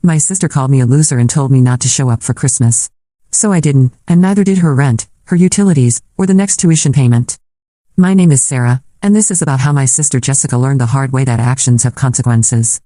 My sister called me a loser and told me not to show up for Christmas. So I didn't, and neither did her rent, her utilities, or the next tuition payment. My name is Sarah, and this is about how my sister Jessica learned the hard way that actions have consequences.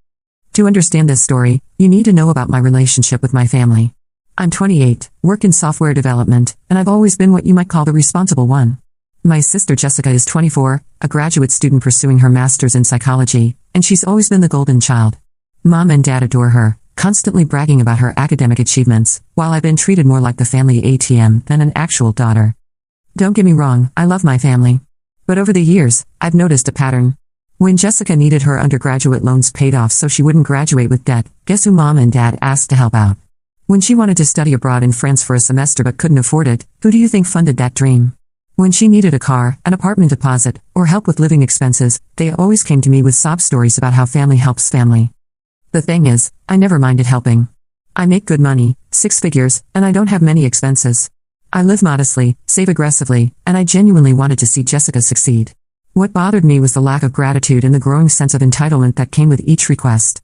To understand this story, you need to know about my relationship with my family. I'm 28, work in software development, and I've always been what you might call the responsible one. My sister Jessica is 24, a graduate student pursuing her master's in psychology, and she's always been the golden child. Mom and Dad adore her, constantly bragging about her academic achievements, while I've been treated more like the family ATM than an actual daughter. Don't get me wrong, I love my family. But over the years, I've noticed a pattern. When Jessica needed her undergraduate loans paid off so she wouldn't graduate with debt, guess who Mom and Dad asked to help out? When she wanted to study abroad in France for a semester but couldn't afford it, who do you think funded that dream? When she needed a car, an apartment deposit, or help with living expenses, they always came to me with sob stories about how family helps family. The thing is, I never minded helping. I make good money, 6 figures, and I don't have many expenses. I live modestly, save aggressively, and I genuinely wanted to see Jessica succeed. What bothered me was the lack of gratitude and the growing sense of entitlement that came with each request.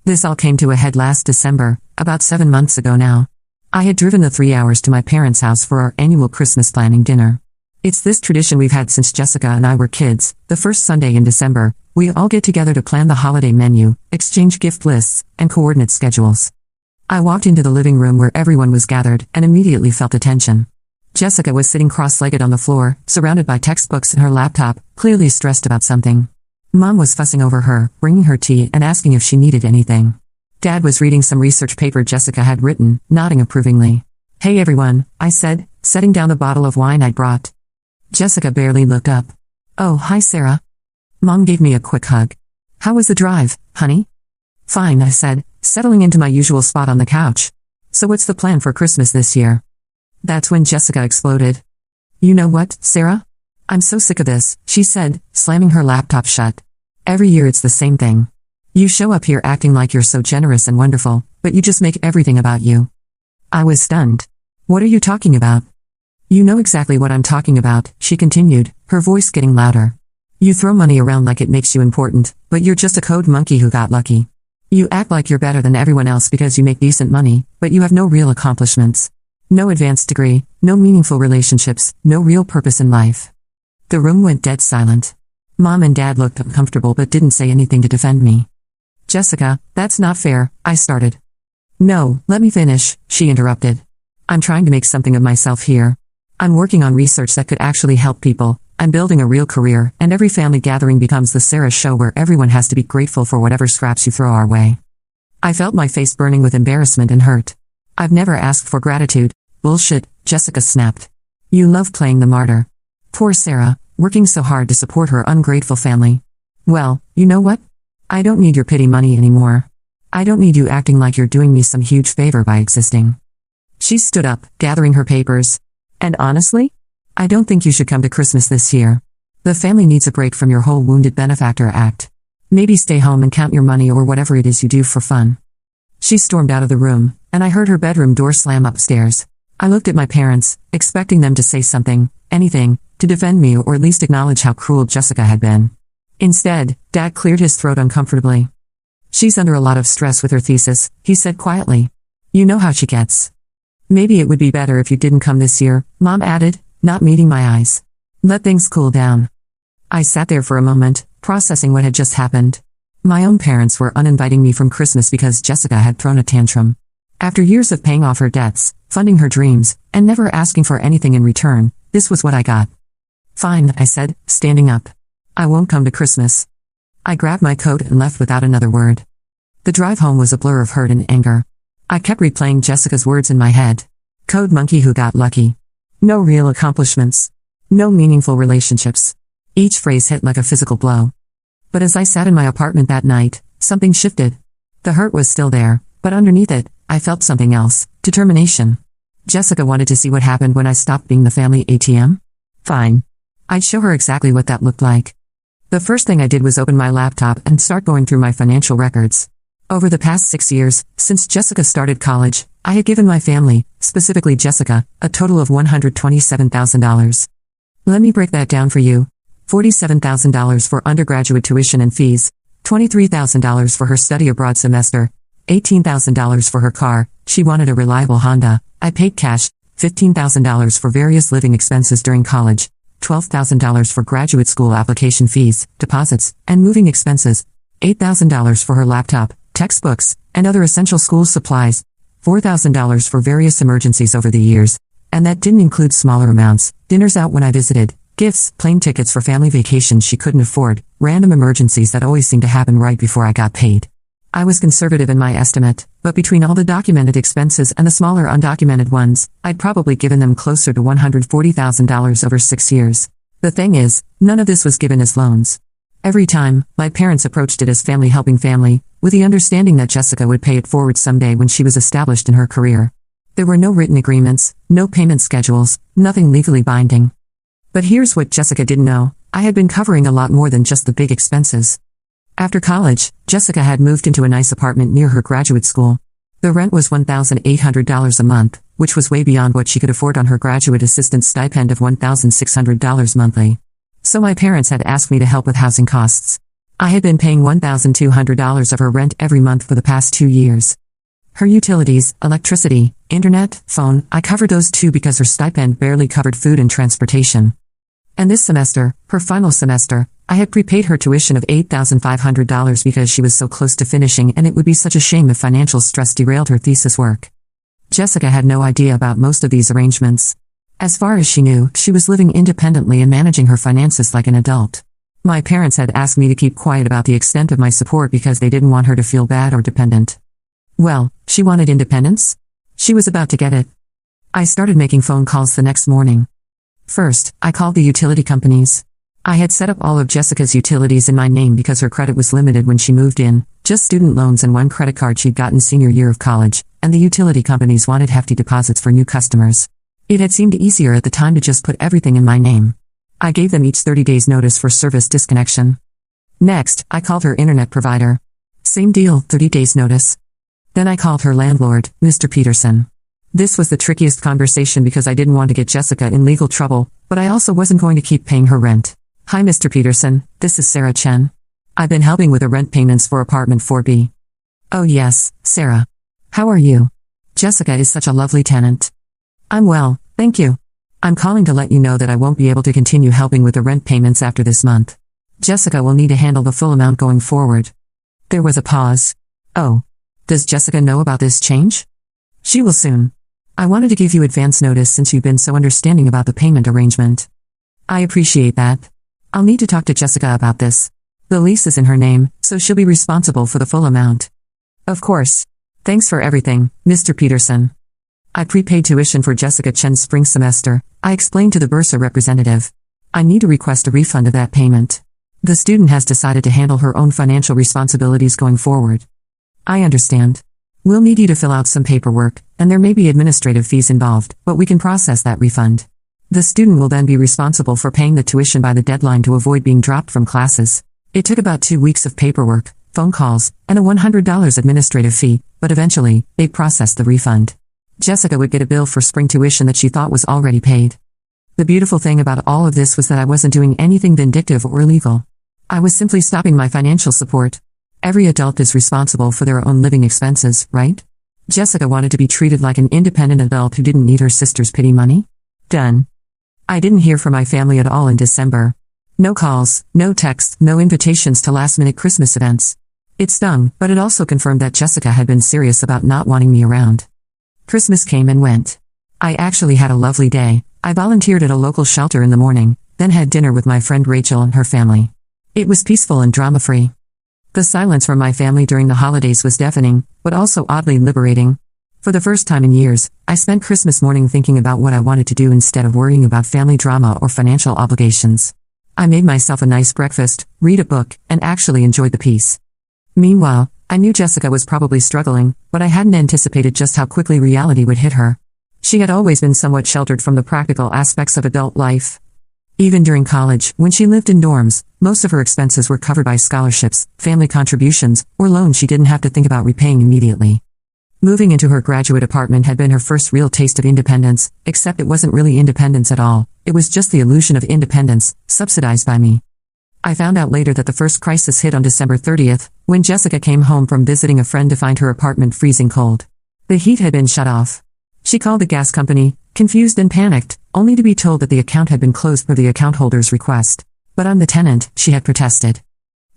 This all came to a head last December, about 7 months ago now. I had driven the 3 hours to my parents' house for our annual Christmas planning dinner. It's this tradition we've had since Jessica and I were kids. The first Sunday in December, we all get together to plan the holiday menu, exchange gift lists, and coordinate schedules. I walked into the living room where everyone was gathered and immediately felt the tension. Jessica was sitting cross-legged on the floor, surrounded by textbooks and her laptop, clearly stressed about something. Mom was fussing over her, bringing her tea and asking if she needed anything. Dad was reading some research paper Jessica had written, nodding approvingly. "Hey everyone," I said, setting down the bottle of wine I'd brought. Jessica barely looked up. "Oh, hi Sarah." Mom gave me a quick hug. "How was the drive, honey?" "Fine," I said, settling into my usual spot on the couch. "So what's the plan for Christmas this year?" That's when Jessica exploded. "You know what, Sarah? I'm so sick of this," she said, slamming her laptop shut. "Every year it's the same thing. You show up here acting like you're so generous and wonderful, but you just make everything about you." I was stunned. "What are you talking about?" "You know exactly what I'm talking about," she continued, her voice getting louder. "You throw money around like it makes you important, but you're just a code monkey who got lucky. You act like you're better than everyone else because you make decent money, but you have no real accomplishments. No advanced degree, no meaningful relationships, no real purpose in life." The room went dead silent. Mom and Dad looked uncomfortable but didn't say anything to defend me. "Jessica, that's not fair," I started. "No, let me finish," she interrupted. "I'm trying to make something of myself here. I'm working on research that could actually help people. I'm building a real career, and every family gathering becomes the Sarah show where everyone has to be grateful for whatever scraps you throw our way." I felt my face burning with embarrassment and hurt. "I've never asked for gratitude." "Bullshit," Jessica snapped. "You love playing the martyr. Poor Sarah, working so hard to support her ungrateful family. Well, you know what? I don't need your pity money anymore. I don't need you acting like you're doing me some huge favor by existing." She stood up, gathering her papers. "And honestly, I don't think you should come to Christmas this year. The family needs a break from your whole wounded benefactor act. Maybe stay home and count your money or whatever it is you do for fun." She stormed out of the room, and I heard her bedroom door slam upstairs. I looked at my parents, expecting them to say something, anything, to defend me or at least acknowledge how cruel Jessica had been. Instead, Dad cleared his throat uncomfortably. "She's under a lot of stress with her thesis," he said quietly. "You know how she gets." "Maybe it would be better if you didn't come this year," Mom added, not meeting my eyes. "Let things cool down." I sat there for a moment, processing what had just happened. My own parents were uninviting me from Christmas because Jessica had thrown a tantrum. After years of paying off her debts, funding her dreams, and never asking for anything in return, this was what I got. "Fine," I said, standing up. "I won't come to Christmas." I grabbed my coat and left without another word. The drive home was a blur of hurt and anger. I kept replaying Jessica's words in my head. Code monkey who got lucky. No real accomplishments. No meaningful relationships. Each phrase hit like a physical blow. But as I sat in my apartment that night, something shifted. The hurt was still there, but underneath it, I felt something else, determination. Jessica wanted to see what happened when I stopped being the family ATM? Fine. I'd show her exactly what that looked like. The first thing I did was open my laptop and start going through my financial records. Over the past 6 years, since Jessica started college, I had given my family, specifically Jessica, a total of $127,000. Let me break that down for you. $47,000 for undergraduate tuition and fees, $23,000 for her study abroad semester, $18,000 for her car, she wanted a reliable Honda. I paid cash, $15,000 for various living expenses during college, $12,000 for graduate school application fees, deposits, and moving expenses, $8,000 for her laptop, textbooks, and other essential school supplies, $4,000 for various emergencies over the years, and that didn't include smaller amounts, dinners out when I visited, gifts, plane tickets for family vacations she couldn't afford, random emergencies that always seemed to happen right before I got paid. I was conservative in my estimate, but between all the documented expenses and the smaller undocumented ones, I'd probably given them closer to $140,000 over 6 years. The thing is, none of this was given as loans. Every time, my parents approached it as family helping family, with the understanding that Jessica would pay it forward someday when she was established in her career. There were no written agreements, no payment schedules, nothing legally binding. But here's what Jessica didn't know: I had been covering a lot more than just the big expenses. After college, Jessica had moved into a nice apartment near her graduate school. The rent was $1,800 a month, which was way beyond what she could afford on her graduate assistant stipend of $1,600 monthly. So my parents had asked me to help with housing costs. I had been paying $1,200 of her rent every month for the past 2 years. Her utilities, electricity, internet, phone, I covered those too because her stipend barely covered food and transportation. And this semester, her final semester, I had prepaid her tuition of $8,500 because she was so close to finishing and it would be such a shame if financial stress derailed her thesis work. Jessica had no idea about most of these arrangements. As far as she knew, she was living independently and managing her finances like an adult. My parents had asked me to keep quiet about the extent of my support because they didn't want her to feel bad or dependent. Well, she wanted independence? She was about to get it. I started making phone calls the next morning. First, I called the utility companies. I had set up all of Jessica's utilities in my name because her credit was limited when she moved in, just student loans and one credit card she'd gotten senior year of college, and the utility companies wanted hefty deposits for new customers. It had seemed easier at the time to just put everything in my name. I gave them each 30 days notice for service disconnection. Next, I called her internet provider. Same deal, 30 days notice. Then I called her landlord, Mr. Peterson. This was the trickiest conversation because I didn't want to get Jessica in legal trouble, but I also wasn't going to keep paying her rent. Hi Mr. Peterson, this is Sarah Chen. I've been helping with the rent payments for apartment 4B. Oh yes, Sarah. How are you? Jessica is such a lovely tenant. I'm well, thank you. I'm calling to let you know that I won't be able to continue helping with the rent payments after this month. Jessica will need to handle the full amount going forward. There was a pause. Oh. Does Jessica know about this change? She will soon. I wanted to give you advance notice since you've been so understanding about the payment arrangement. I appreciate that. I'll need to talk to Jessica about this. The lease is in her name, so she'll be responsible for the full amount. Of course. Thanks for everything, Mr. Peterson. I prepaid tuition for Jessica Chen's spring semester. I explained to the Bursa representative. I need to request a refund of that payment. The student has decided to handle her own financial responsibilities going forward. I understand. We'll need you to fill out some paperwork, and there may be administrative fees involved, but we can process that refund. The student will then be responsible for paying the tuition by the deadline to avoid being dropped from classes. It took about 2 weeks of paperwork, phone calls, and a $100 administrative fee, but eventually, they processed the refund. Jessica would get a bill for spring tuition that she thought was already paid. The beautiful thing about all of this was that I wasn't doing anything vindictive or illegal. I was simply stopping my financial support. Every adult is responsible for their own living expenses, right? Jessica wanted to be treated like an independent adult who didn't need her sister's pity money. Done. I didn't hear from my family at all in December. No calls, no texts, no invitations to last-minute Christmas events. It stung, but it also confirmed that Jessica had been serious about not wanting me around. Christmas came and went. I actually had a lovely day. I volunteered at a local shelter in the morning, then had dinner with my friend Rachel and her family. It was peaceful and drama-free. The silence from my family during the holidays was deafening, but also oddly liberating. For the first time in years, I spent Christmas morning thinking about what I wanted to do instead of worrying about family drama or financial obligations. I made myself a nice breakfast, read a book, and actually enjoyed the peace. Meanwhile, I knew Jessica was probably struggling, but I hadn't anticipated just how quickly reality would hit her. She had always been somewhat sheltered from the practical aspects of adult life. Even during college, when she lived in dorms, most of her expenses were covered by scholarships, family contributions, or loans she didn't have to think about repaying immediately. Moving into her graduate apartment had been her first real taste of independence, except it wasn't really independence at all. It was just the illusion of independence, subsidized by me. I found out later that the first crisis hit on December 30th, When Jessica came home from visiting a friend to find her apartment freezing cold. The heat had been shut off. She called the gas company, confused and panicked, only to be told that the account had been closed per the account holder's request. But I'm the tenant, she had protested.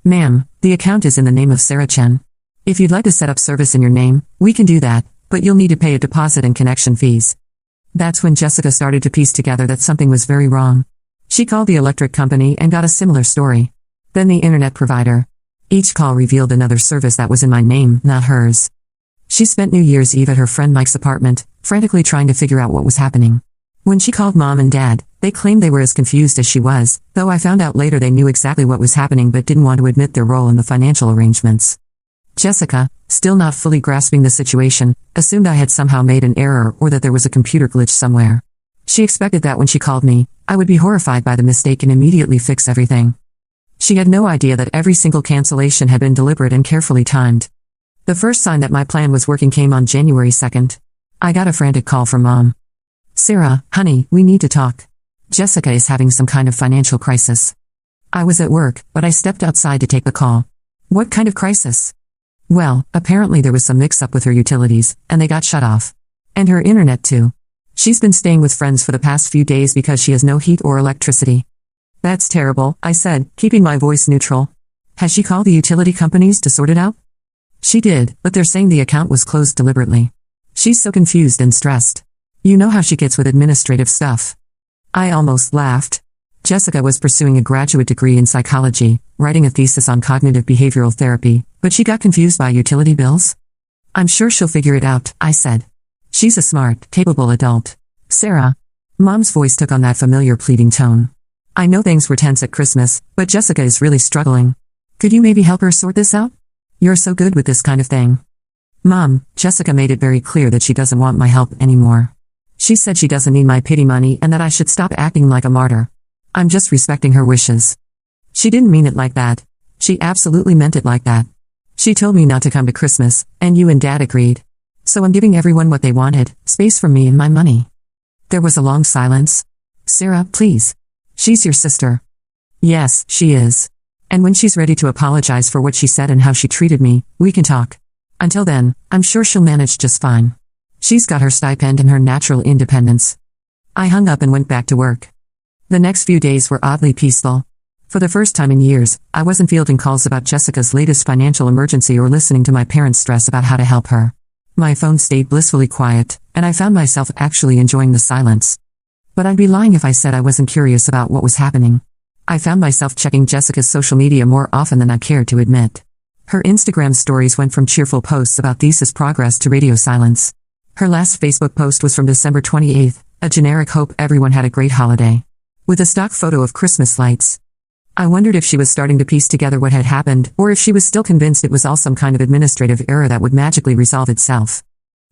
Ma'am, the account is in the name of Sarah Chen. If you'd like to set up service in your name, we can do that, but you'll need to pay a deposit and connection fees. That's when Jessica started to piece together that something was very wrong. She called the electric company and got a similar story. Then the internet provider. Each call revealed another service that was in my name, not hers. She spent New Year's Eve at her friend Mike's apartment, frantically trying to figure out what was happening. When she called Mom and Dad, they claimed they were as confused as she was, though I found out later they knew exactly what was happening but didn't want to admit their role in the financial arrangements. Jessica, still not fully grasping the situation, assumed I had somehow made an error or that there was a computer glitch somewhere. She expected that when she called me, I would be horrified by the mistake and immediately fix everything. She had no idea that every single cancellation had been deliberate and carefully timed. The first sign that my plan was working came on January 2nd. I got a frantic call from Mom. Sarah, honey, we need to talk. Jessica is having some kind of financial crisis. I was at work, but I stepped outside to take the call. What kind of crisis? Well, apparently there was some mix-up with her utilities, and they got shut off. And her internet too. She's been staying with friends for the past few days because she has no heat or electricity. That's terrible, I said, keeping my voice neutral. Has she called the utility companies to sort it out? She did, but they're saying the account was closed deliberately. She's so confused and stressed. You know how she gets with administrative stuff. I almost laughed. Jessica was pursuing a graduate degree in psychology, writing a thesis on cognitive behavioral therapy, but she got confused by utility bills? I'm sure she'll figure it out, I said. She's a smart, capable adult. Sarah. Mom's voice took on that familiar pleading tone. I know things were tense at Christmas, but Jessica is really struggling. Could you maybe help her sort this out? You're so good with this kind of thing. Mom, Jessica made it very clear that she doesn't want my help anymore. She said she doesn't need my pity money and that I should stop acting like a martyr. I'm just respecting her wishes. She didn't mean it like that. She absolutely meant it like that. She told me not to come to Christmas, and you and Dad agreed. So I'm giving everyone what they wanted, space from me and my money. There was a long silence. Sarah, please. She's your sister. Yes, she is. And when she's ready to apologize for what she said and how she treated me, we can talk. Until then, I'm sure she'll manage just fine. She's got her stipend and her natural independence. I hung up and went back to work. The next few days were oddly peaceful. For the first time in years, I wasn't fielding calls about Jessica's latest financial emergency or listening to my parents stress about how to help her. My phone stayed blissfully quiet, and I found myself actually enjoying the silence. But I'd be lying if I said I wasn't curious about what was happening. I found myself checking Jessica's social media more often than I cared to admit. Her Instagram stories went from cheerful posts about thesis progress to radio silence. Her last Facebook post was from December 28th, a generic hope everyone had a great holiday. With a stock photo of Christmas lights. I wondered if she was starting to piece together what had happened, or if she was still convinced it was all some kind of administrative error that would magically resolve itself.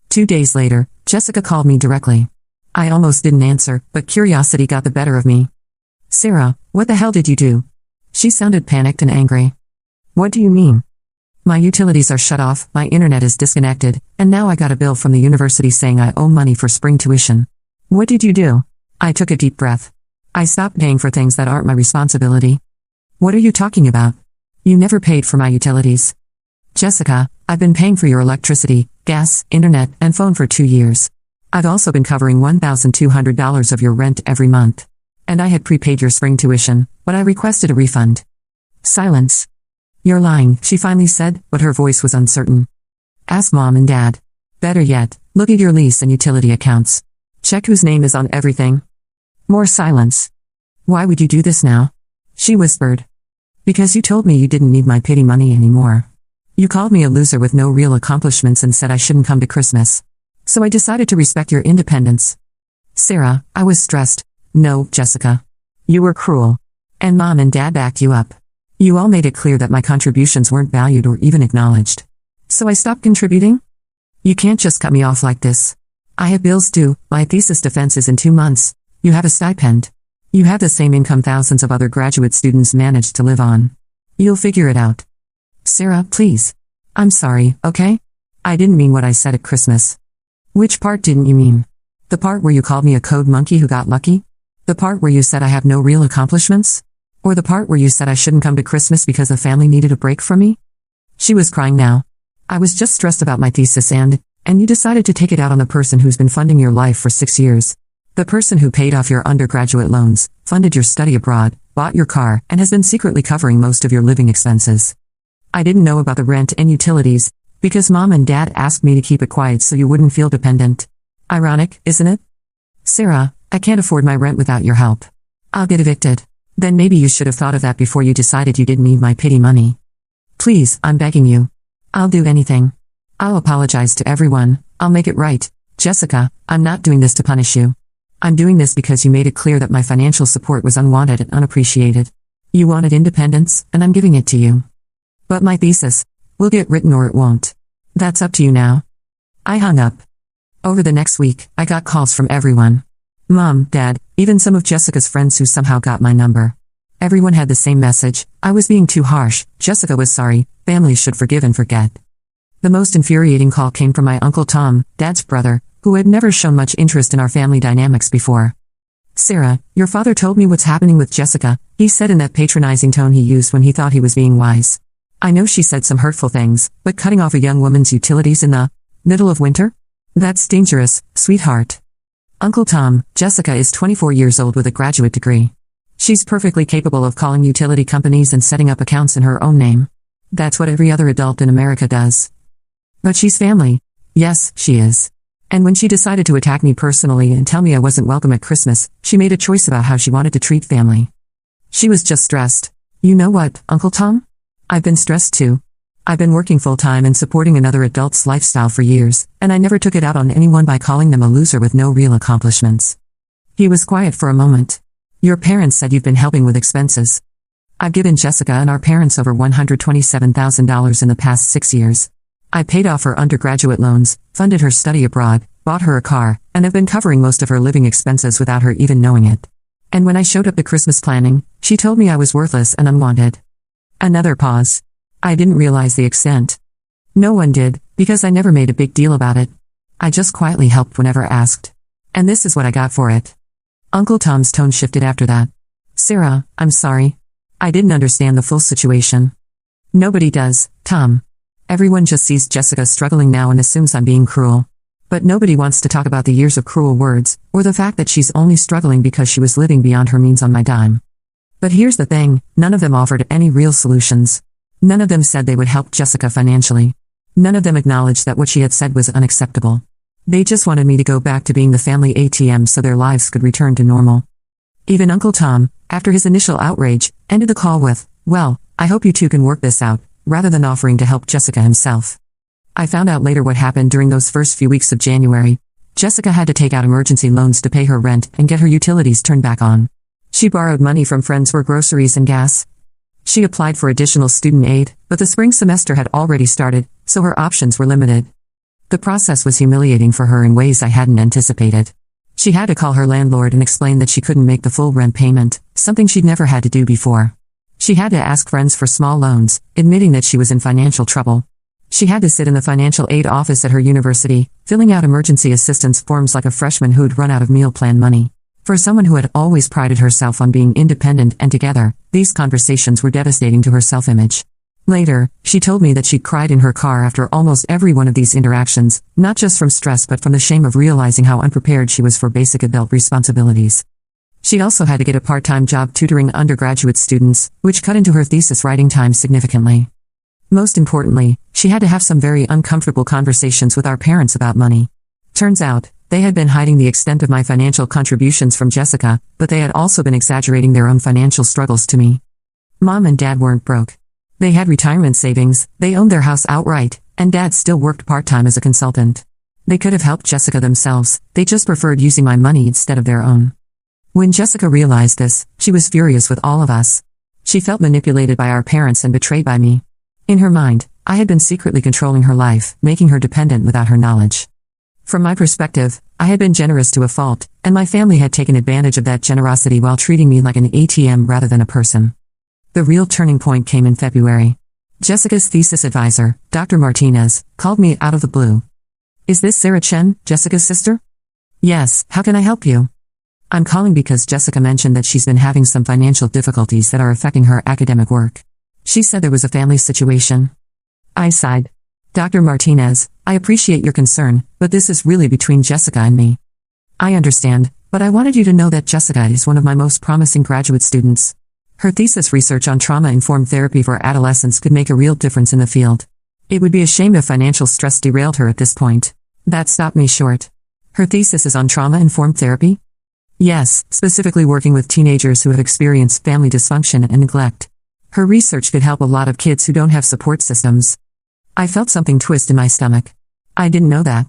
2 days later, Jessica called me directly. I almost didn't answer, but curiosity got the better of me. Sarah, what the hell did you do? She sounded panicked and angry. What do you mean? My utilities are shut off, my internet is disconnected, and now I got a bill from the university saying I owe money for spring tuition. What did you do? I took a deep breath. I stopped paying for things that aren't my responsibility. What are you talking about? You never paid for my utilities. Jessica, I've been paying for your electricity, gas, internet, and phone for 2 years. I've also been covering $1,200 of your rent every month. And I had prepaid your spring tuition, but I requested a refund. Silence. You're lying, she finally said, but her voice was uncertain. Ask Mom and Dad. Better yet, look at your lease and utility accounts. Check whose name is on everything. More silence. Why would you do this now? She whispered. Because you told me you didn't need my pity money anymore. You called me a loser with no real accomplishments and said I shouldn't come to Christmas. So I decided to respect your independence. Sarah, I was stressed. No, Jessica. You were cruel. And Mom and Dad backed you up. You all made it clear that my contributions weren't valued or even acknowledged. So I stopped contributing? You can't just cut me off like this. I have bills due, my thesis defense is in 2 months. You have a stipend. You have the same income thousands of other graduate students manage to live on. You'll figure it out. Sarah, please. I'm sorry, okay? I didn't mean what I said at Christmas. Which part didn't you mean? The part where you called me a code monkey who got lucky? The part where you said I have no real accomplishments? Or the part where you said I shouldn't come to Christmas because the family needed a break from me? She was crying now. I was just stressed about my thesis and you decided to take it out on the person who's been funding your life for 6 years. The person who paid off your undergraduate loans, funded your study abroad, bought your car, and has been secretly covering most of your living expenses. I didn't know about the rent and utilities, because Mom and Dad asked me to keep it quiet so you wouldn't feel dependent. Ironic, isn't it? Sarah, I can't afford my rent without your help. I'll get evicted. Then maybe you should have thought of that before you decided you didn't need my pity money. Please, I'm begging you. I'll do anything. I'll apologize to everyone, I'll make it right. Jessica, I'm not doing this to punish you. I'm doing this because you made it clear that my financial support was unwanted and unappreciated. You wanted independence, and I'm giving it to you. But my thesis will get written or it won't. That's up to you now. I hung up. Over the next week, I got calls from everyone. Mom, Dad, even some of Jessica's friends who somehow got my number. Everyone had the same message: I was being too harsh, Jessica was sorry, families should forgive and forget. The most infuriating call came from my Uncle Tom, Dad's brother, who had never shown much interest in our family dynamics before. Sarah, your father told me what's happening with Jessica, he said in that patronizing tone he used when he thought he was being wise. I know she said some hurtful things, but cutting off a young woman's utilities in the middle of winter? That's dangerous, sweetheart. Uncle Tom, Jessica is 24 years old with a graduate degree. She's perfectly capable of calling utility companies and setting up accounts in her own name. That's what every other adult in America does. But she's family. Yes, she is. And when she decided to attack me personally and tell me I wasn't welcome at Christmas, she made a choice about how she wanted to treat family. She was just stressed. You know what, Uncle Tom? I've been stressed too. I've been working full-time and supporting another adult's lifestyle for years, and I never took it out on anyone by calling them a loser with no real accomplishments. He was quiet for a moment. Your parents said you've been helping with expenses. I've given Jessica and our parents over $127,000 in the past 6 years. I paid off her undergraduate loans, funded her study abroad, bought her a car, and have been covering most of her living expenses without her even knowing it. And when I showed up to Christmas planning, she told me I was worthless and unwanted. Another pause. I didn't realize the extent. No one did, because I never made a big deal about it. I just quietly helped whenever asked. And this is what I got for it. Uncle Tom's tone shifted after that. Sarah, I'm sorry. I didn't understand the full situation. Nobody does, Tom. Everyone just sees Jessica struggling now and assumes I'm being cruel. But nobody wants to talk about the years of cruel words, or the fact that she's only struggling because she was living beyond her means on my dime. But here's the thing, none of them offered any real solutions. None of them said they would help Jessica financially. None of them acknowledged that what she had said was unacceptable. They just wanted me to go back to being the family ATM so their lives could return to normal. Even Uncle Tom, after his initial outrage, ended the call with, well, I hope you two can work this out, rather than offering to help Jessica himself. I found out later what happened during those first few weeks of January. Jessica had to take out emergency loans to pay her rent and get her utilities turned back on. She borrowed money from friends for groceries and gas. She applied for additional student aid, but the spring semester had already started, so her options were limited. The process was humiliating for her in ways I hadn't anticipated. She had to call her landlord and explain that she couldn't make the full rent payment, something she'd never had to do before. She had to ask friends for small loans, admitting that she was in financial trouble. She had to sit in the financial aid office at her university, filling out emergency assistance forms like a freshman who'd run out of meal plan money. For someone who had always prided herself on being independent and together, these conversations were devastating to her self-image. Later, she told me that she'd cried in her car after almost every one of these interactions, not just from stress but from the shame of realizing how unprepared she was for basic adult responsibilities. She also had to get a part-time job tutoring undergraduate students, which cut into her thesis writing time significantly. Most importantly, she had to have some very uncomfortable conversations with our parents about money. Turns out, they had been hiding the extent of my financial contributions from Jessica, but they had also been exaggerating their own financial struggles to me. Mom and Dad weren't broke. They had retirement savings, they owned their house outright, and Dad still worked part-time as a consultant. They could have helped Jessica themselves, they just preferred using my money instead of their own. When Jessica realized this, she was furious with all of us. She felt manipulated by our parents and betrayed by me. In her mind, I had been secretly controlling her life, making her dependent without her knowledge. From my perspective, I had been generous to a fault, and my family had taken advantage of that generosity while treating me like an ATM rather than a person. The real turning point came in February. Jessica's thesis advisor, Dr. Martinez, called me out of the blue. Is this Sarah Chen, Jessica's sister? Yes, how can I help you? I'm calling because Jessica mentioned that she's been having some financial difficulties that are affecting her academic work. She said there was a family situation. I sighed. Dr. Martinez, I appreciate your concern, but this is really between Jessica and me. I understand, but I wanted you to know that Jessica is one of my most promising graduate students. Her thesis research on trauma-informed therapy for adolescents could make a real difference in the field. It would be a shame if financial stress derailed her at this point. That stopped me short. Her thesis is on trauma-informed therapy? Yes, specifically working with teenagers who have experienced family dysfunction and neglect. Her research could help a lot of kids who don't have support systems. I felt something twist in my stomach. I didn't know that.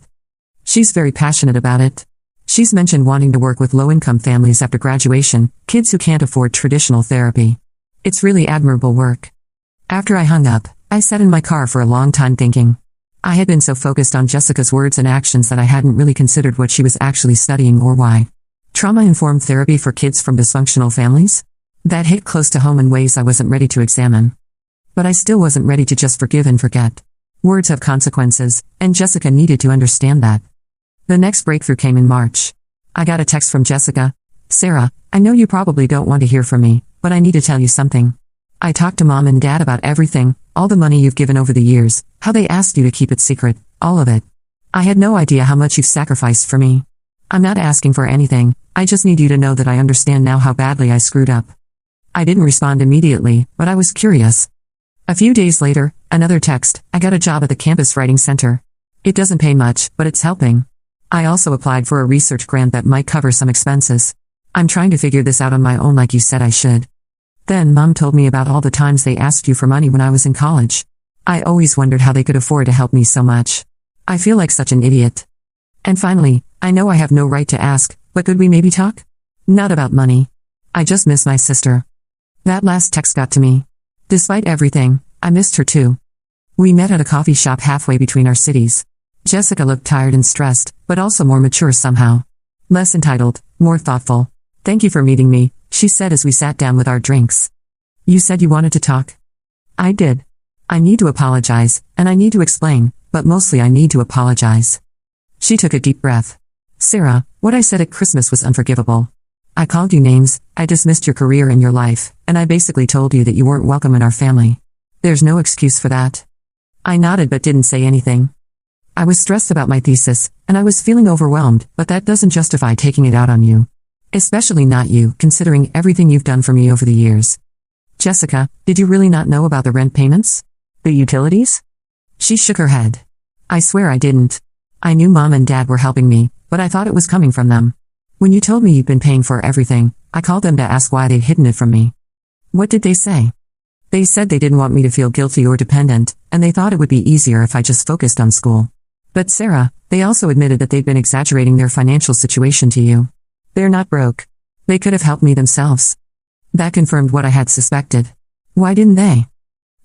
She's very passionate about it. She's mentioned wanting to work with low-income families after graduation, kids who can't afford traditional therapy. It's really admirable work. After I hung up, I sat in my car for a long time thinking. I had been so focused on Jessica's words and actions that I hadn't really considered what she was actually studying or why. Trauma-informed therapy for kids from dysfunctional families? That hit close to home in ways I wasn't ready to examine. But I still wasn't ready to just forgive and forget. Words have consequences, and Jessica needed to understand that. The next breakthrough came in March. I got a text from Jessica. Sarah, I know you probably don't want to hear from me, but I need to tell you something. I talked to Mom and Dad about everything, all the money you've given over the years, how they asked you to keep it secret, all of it. I had no idea how much you've sacrificed for me. I'm not asking for anything, I just need you to know that I understand now how badly I screwed up. I didn't respond immediately, but I was curious. A few days later, another text, I got a job at the campus writing center. It doesn't pay much, but it's helping. I also applied for a research grant that might cover some expenses. I'm trying to figure this out on my own like you said I should. Then Mom told me about all the times they asked you for money when I was in college. I always wondered how they could afford to help me so much. I feel like such an idiot. And finally, I know I have no right to ask, but could we maybe talk? Not about money. I just miss my sister. That last text got to me. Despite everything, I missed her too. We met at a coffee shop halfway between our cities. Jessica looked tired and stressed, but also more mature somehow. Less entitled, more thoughtful. Thank you for meeting me, she said as we sat down with our drinks. You said you wanted to talk? I did. I need to apologize, and I need to explain, but mostly I need to apologize. She took a deep breath. Sarah, what I said at Christmas was unforgivable. I called you names, I dismissed your career and your life, and I basically told you that you weren't welcome in our family. There's no excuse for that. I nodded but didn't say anything. I was stressed about my thesis, and I was feeling overwhelmed, but that doesn't justify taking it out on you. Especially not you, considering everything you've done for me over the years. Jessica, did you really not know about the rent payments? The utilities? She shook her head. I swear I didn't. I knew Mom and Dad were helping me, but I thought it was coming from them. When you told me you'd been paying for everything, I called them to ask why they'd hidden it from me. What did they say? They said they didn't want me to feel guilty or dependent, and they thought it would be easier if I just focused on school. But Sarah, they also admitted that they'd been exaggerating their financial situation to you. They're not broke. They could have helped me themselves. That confirmed what I had suspected. Why didn't they?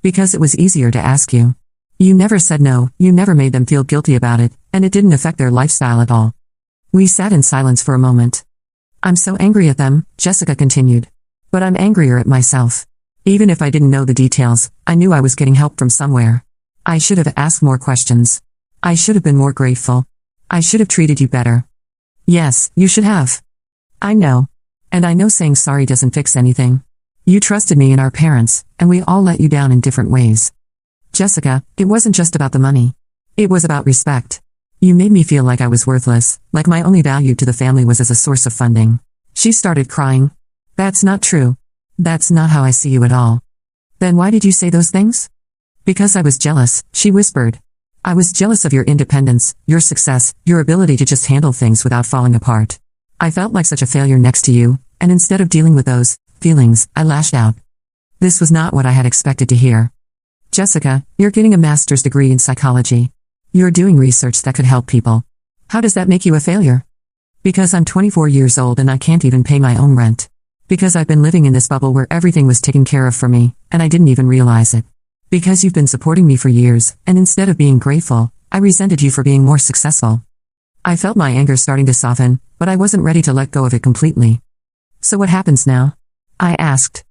Because it was easier to ask you. You never said no, you never made them feel guilty about it, and it didn't affect their lifestyle at all. We sat in silence for a moment. I'm so angry at them, Jessica continued. But I'm angrier at myself. Even if I didn't know the details, I knew I was getting help from somewhere. I should have asked more questions. I should have been more grateful. I should have treated you better. Yes, you should have. I know. And I know saying sorry doesn't fix anything. You trusted me and our parents, and we all let you down in different ways. Jessica, it wasn't just about the money. It was about respect. You made me feel like I was worthless, like my only value to the family was as a source of funding. She started crying. That's not true. That's not how I see you at all. Then why did you say those things? Because I was jealous, she whispered. I was jealous of your independence, your success, your ability to just handle things without falling apart. I felt like such a failure next to you, and instead of dealing with those feelings, I lashed out. This was not what I had expected to hear. Jessica, you're getting a master's degree in psychology. You're doing research that could help people. How does that make you a failure? Because I'm 24 years old and I can't even pay my own rent. Because I've been living in this bubble where everything was taken care of for me, and I didn't even realize it. Because you've been supporting me for years, and instead of being grateful, I resented you for being more successful. I felt my anger starting to soften, but I wasn't ready to let go of it completely. So what happens now? I asked.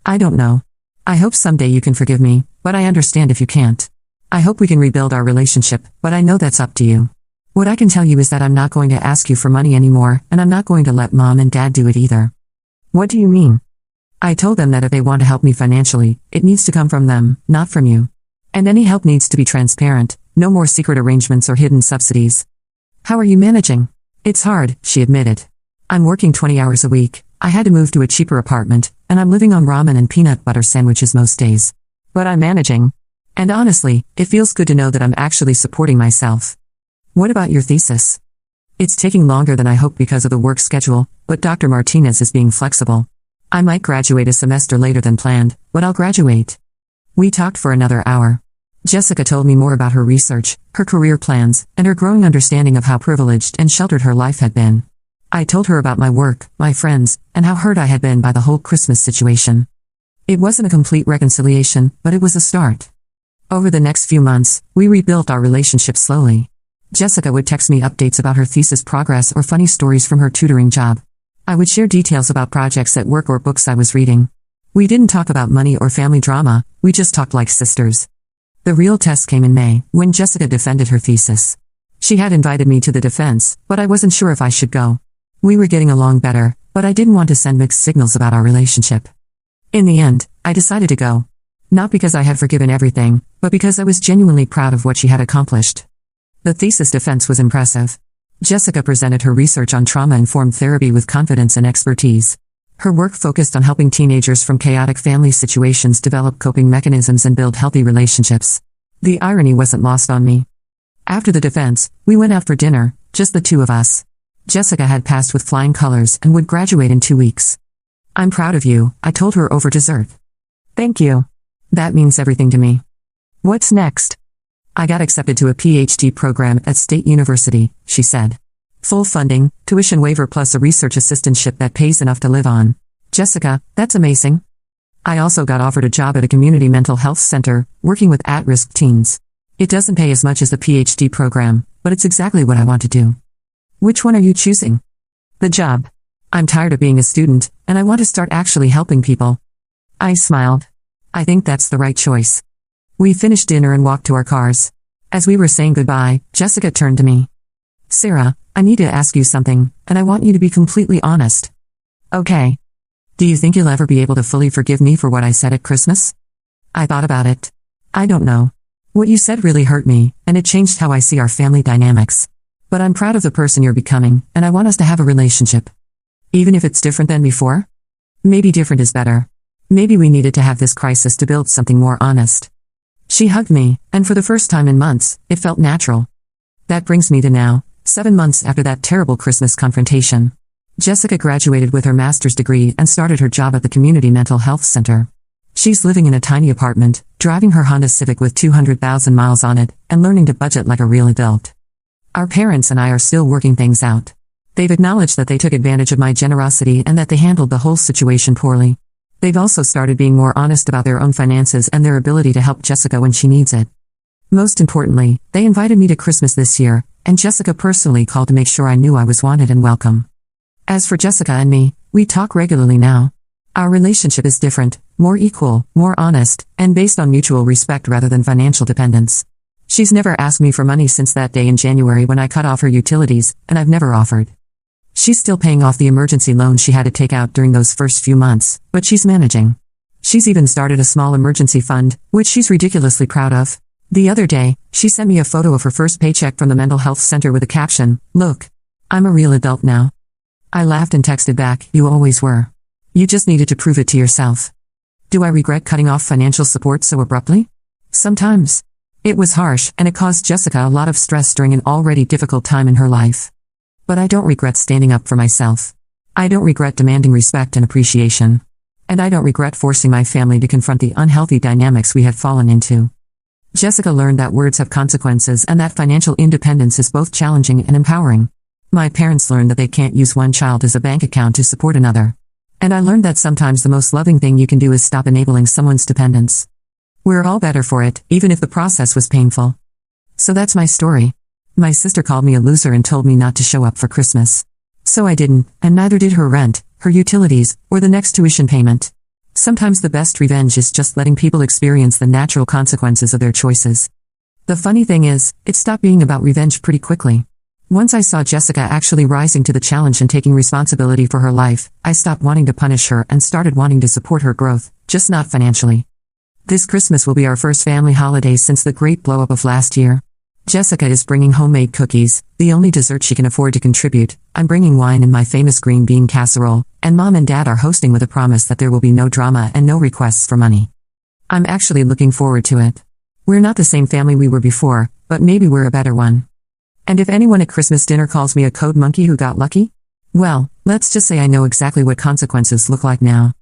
I don't know. I hope someday you can forgive me, but I understand if you can't. I hope we can rebuild our relationship, but I know that's up to you. What I can tell you is that I'm not going to ask you for money anymore, and I'm not going to let Mom and Dad do it either. What do you mean? I told them that if they want to help me financially, it needs to come from them, not from you. And any help needs to be transparent, no more secret arrangements or hidden subsidies. How are you managing? It's hard, she admitted. I'm working 20 hours a week, I had to move to a cheaper apartment, and I'm living on ramen and peanut butter sandwiches most days. But I'm managing. And honestly, it feels good to know that I'm actually supporting myself. What about your thesis? It's taking longer than I hoped because of the work schedule, but Dr. Martinez is being flexible. I might graduate a semester later than planned, but I'll graduate. We talked for another hour. Jessica told me more about her research, her career plans, and her growing understanding of how privileged and sheltered her life had been. I told her about my work, my friends, and how hurt I had been by the whole Christmas situation. It wasn't a complete reconciliation, but it was a start. Over the next few months, we rebuilt our relationship slowly. Jessica would text me updates about her thesis progress or funny stories from her tutoring job. I would share details about projects at work or books I was reading. We didn't talk about money or family drama, we just talked like sisters. The real test came in May, when Jessica defended her thesis. She had invited me to the defense, but I wasn't sure if I should go. We were getting along better, but I didn't want to send mixed signals about our relationship. In the end, I decided to go. Not because I had forgiven everything, but because I was genuinely proud of what she had accomplished. The thesis defense was impressive. Jessica presented her research on trauma-informed therapy with confidence and expertise. Her work focused on helping teenagers from chaotic family situations develop coping mechanisms and build healthy relationships. The irony wasn't lost on me. After the defense, we went out for dinner, just the two of us. Jessica had passed with flying colors and would graduate in 2 weeks. I'm proud of you, I told her over dessert. Thank you. That means everything to me. What's next? I got accepted to a PhD program at State University, she said. Full funding, tuition waiver plus a research assistantship that pays enough to live on. Jessica, that's amazing. I also got offered a job at a community mental health center, working with at-risk teens. It doesn't pay as much as the PhD program, but it's exactly what I want to do. Which one are you choosing? The job. I'm tired of being a student, and I want to start actually helping people. I smiled. I think that's the right choice. We finished dinner and walked to our cars. As we were saying goodbye, Jessica turned to me. Sarah, I need to ask you something, and I want you to be completely honest. Okay. Do you think you'll ever be able to fully forgive me for what I said at Christmas? I thought about it. I don't know. What you said really hurt me, and it changed how I see our family dynamics. But I'm proud of the person you're becoming, and I want us to have a relationship. Even if it's different than before? Maybe different is better. Maybe we needed to have this crisis to build something more honest. She hugged me, and for the first time in months, it felt natural. That brings me to now, 7 months after that terrible Christmas confrontation. Jessica graduated with her master's degree and started her job at the Community Mental Health Center. She's living in a tiny apartment, driving her Honda Civic with 200,000 miles on it, and learning to budget like a real adult. Our parents and I are still working things out. They've acknowledged that they took advantage of my generosity and that they handled the whole situation poorly. They've also started being more honest about their own finances and their ability to help Jessica when she needs it. Most importantly, they invited me to Christmas this year, and Jessica personally called to make sure I knew I was wanted and welcome. As for Jessica and me, we talk regularly now. Our relationship is different, more equal, more honest, and based on mutual respect rather than financial dependence. She's never asked me for money since that day in January when I cut off her utilities, and I've never offered. She's still paying off the emergency loan she had to take out during those first few months, but she's managing. She's even started a small emergency fund, which she's ridiculously proud of. The other day, she sent me a photo of her first paycheck from the mental health center with a caption, "Look, I'm a real adult now." I laughed and texted back, "You always were. You just needed to prove it to yourself." Do I regret cutting off financial support so abruptly? Sometimes. It was harsh, and it caused Jessica a lot of stress during an already difficult time in her life. But I don't regret standing up for myself. I don't regret demanding respect and appreciation. And I don't regret forcing my family to confront the unhealthy dynamics we had fallen into. Jessica learned that words have consequences and that financial independence is both challenging and empowering. My parents learned that they can't use one child as a bank account to support another. And I learned that sometimes the most loving thing you can do is stop enabling someone's dependence. We're all better for it, even if the process was painful. So that's my story. My sister called me a loser and told me not to show up for Christmas. So I didn't, and neither did her rent, her utilities, or the next tuition payment. Sometimes the best revenge is just letting people experience the natural consequences of their choices. The funny thing is, it stopped being about revenge pretty quickly. Once I saw Jessica actually rising to the challenge and taking responsibility for her life, I stopped wanting to punish her and started wanting to support her growth, just not financially. This Christmas will be our first family holiday since the great blow-up of last year. Jessica is bringing homemade cookies, the only dessert she can afford to contribute. I'm bringing wine and my famous green bean casserole, and Mom and Dad are hosting with a promise that there will be no drama and no requests for money. I'm actually looking forward to it. We're not the same family we were before, but maybe we're a better one. And if anyone at Christmas dinner calls me a code monkey who got lucky, well, let's just say I know exactly what consequences look like now.